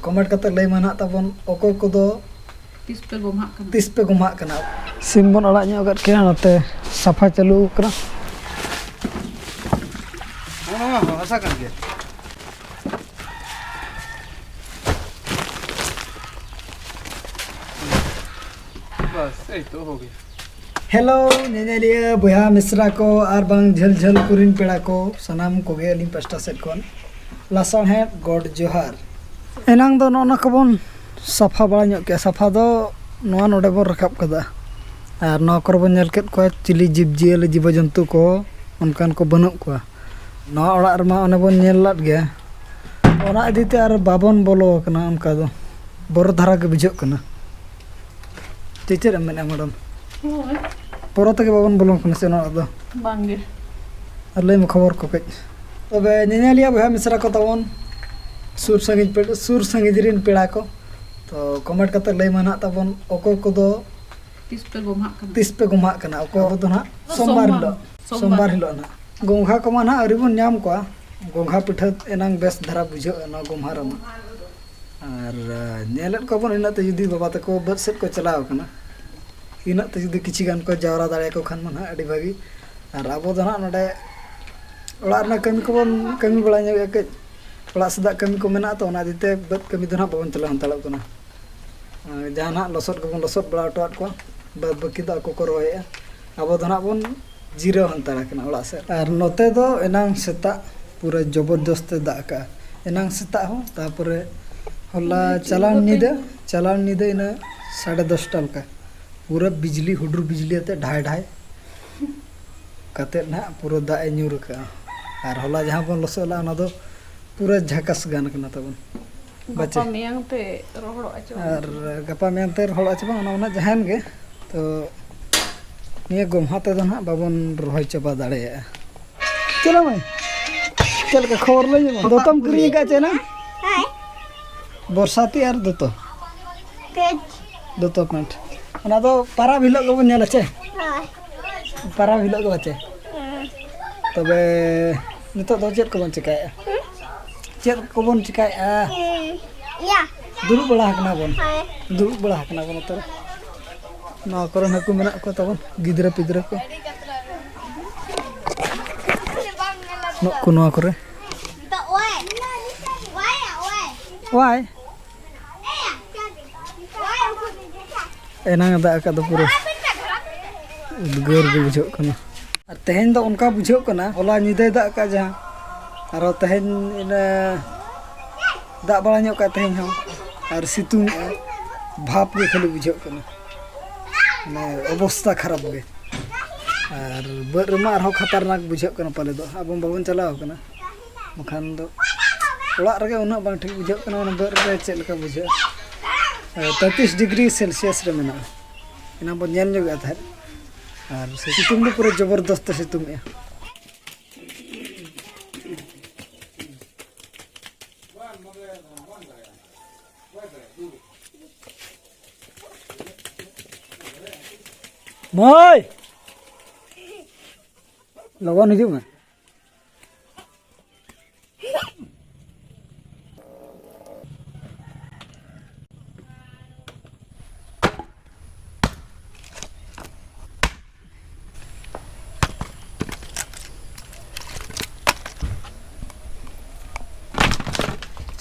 Comment करते लय माना तबन ओको कोदो तीस पे गोमहा कना सिम बन अड़ा ᱧᱚᱜ ᱟᱠᱟᱫ ᱠᱮᱭᱟ ᱱᱚᱛᱮ ᱥᱟᱯᱷᱟ ᱪᱟᱹᱞᱩ ᱟᱠᱟᱱᱟ ᱟᱥᱟ ᱠᱟᱱ ᱜᱮᱭᱟ बस यही तो हो गया हेलो नेनेलिया बुया मिश्रा को और बांग झल झल कुरिन पेड़ा को सनाम को गे अली पास्टा सेट कोन लसन है गॉड जोहार एनांग दो नोना कबन सफा बड़ा ᱧᱚᱜ के सफा दो नोआ नोडे बन रखाब कदा और नोआ कर बन नेल केत को चिली जीव जियल जीव जंतु को उनकान को बनुक को नोआ ओड़ा रमा ओने बन नेल लाद गे ओना इदीते और बाबन बोलो कना उनका दो बोर धारा के बुझो कना टीचर मेने मैडम पोरोते के बाबन बोलो कना से नोआ दो बांगे अल्ले म खबर को कज तबे नेनेलिया बुया मिश्रा को तबन सुर संगीत रिन पेड़ा को तो कमेंट करते लय माना तबन ओको कोदो तीस पे गोमहा कना ओको कोदो ना सोमवार हिलो ना गोंघा को माना अरिबन नाम को गोंघा पिठा एनांग बेस धरा बुझो ना गोमहा रमा और नेलत को बन इना ते जुदी बाबा तको बस सेट को चलाव कना इना ते जुदी किछि गान को जावरा दाड़े को खान मन अडी भागी और आबो दना नडे ओड़ा ना कमी को बन कमी बड़ा ᱧᱚᱜ के ओड़ा सदा कमी को मेना तो ना दिते बद कमी दना बन चला हंतालो कना जहाना लसट को बन लसट बड़ा टोट को बद बकी दा को रोए अब दना बन जीरो हंतारा कना ओड़ा से और नोते दो एनांग सेता पूरा जबरदस्त दा का एनांग सेता हो तापरे होला चलान निदे इना 10:30 टालका पूरा बिजली हुडुर बिजली आते ढाई ढाई कते ना पूरा दा न्यूर का और होला जहां बन लसला ना दो पूरा झकास गान कना तबन बच्चे मियांग ते रोहड़ो आचो और गपा मियांग ते रोहड़ो आचो ना जहान गे तो निया गोमहा ते दना बाबन रोहय चबा दाड़े चलो मैं चल का खबर ले जे दोतम क्री का चेना हाय बरसाती और दोतो पेंट ओना दो पारा भिलो को बन नेला छे हां पारा भिलो को बच्चे तबे नितो दो चेत को बन चिकाया चेत को बन चिकाया या दुरुब बड़ा हकना बन तर ना करो ना को मेना को तबन गिदरा पिदरा को नो को नो करे वाय एना दा का दो पूरा उद्गार भी बुझो कना तेहन दो उनका बुझो कना होला निदे दा का जहां आरो तेहन इना दा बड़ा ᱧᱚᱜ का तेहन हो और सितुंग भाप के खाली बुझो कना माने अवस्था खराब गे और बरमा आरो खतरनाक बुझो कना पाले दो अब बाबन चलाव कना मखान दो ओड़ा रगे उना बांग ठीक बुझो कना ओना बर रे चेल का बुझो 33 डिग्री सेल्सियस रे मेना इना बन नेल ᱧᱚᱜ था और सितुंग दो पूरा जबरदस्त सितुंग है भाई लगन हिजु में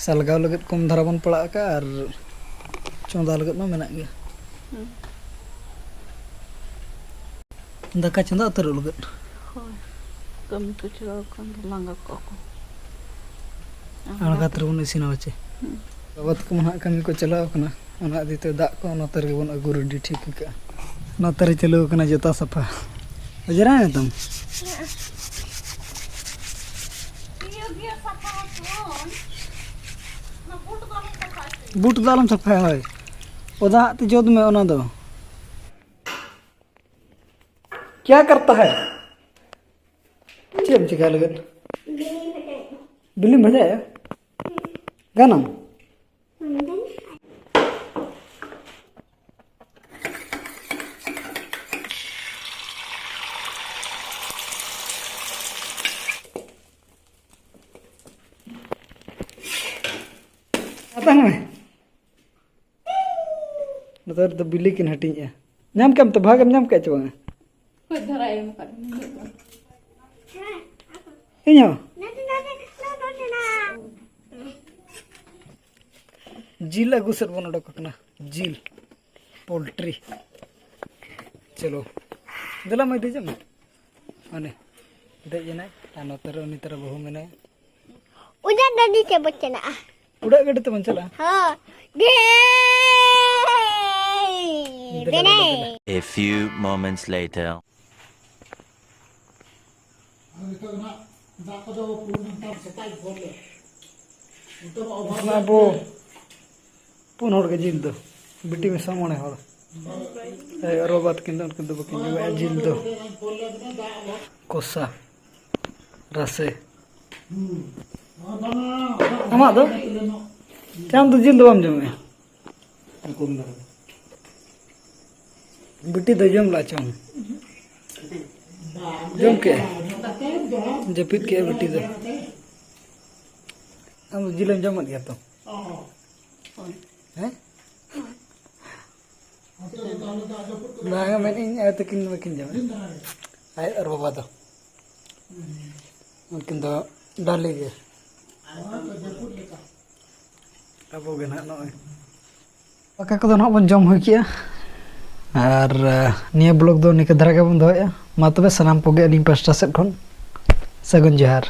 सलगाव लगत कम धारा बन पड़ा का और चौंदा लगत में मेना गया दका चंदा उतर लगत कम तो चला कन लांगा को अणगा तरबन इसिना बचे बाबत को मना कमी को चलाव कना ओना दिते दा को नतर के बन अगु रेडी ठीक का नतर चलो कना जता सफा अजरा है तुम बूट दालम सफा है ओदा ते जोद में ओना दो क्या करता है चेम चिका लगन बिल्ली भजाया गाना आता है नतर तो बिल्ली किन हटिंग नाम कम तो भागम नाम के चबा कोई धराए मका इño जिल अगु सर बन उडक कना जिल पोल्ट्री चलो दला मैं देजम माने दे जना नतर उनी तरह बहु मेने उड़ा गाड़ी से बचना उड़ा गड्डी तो मन चला हाँ A few moments later. ना बो पुन हड़ के जिल दो बिटी में सामने हड़ अरो बात किन दो बकिन जो जिल दो कोसा रसे अमा दो चाम तो जिल दो हम जमे बिटी दो जम ला चाम जम के जपित के बिटी दो हम जिलम जम दिया तो हैं ना मैं इन आते किन किन जम आय और बाबा तो उनकिन तो डाले के अब हो गया ना पका को ना बन जम हो किया और निया ब्लॉग दो निके धरा के बन दोया मा तबे सनाम कोगे अलिंग पास्टा सेट खन सगुन जोहार।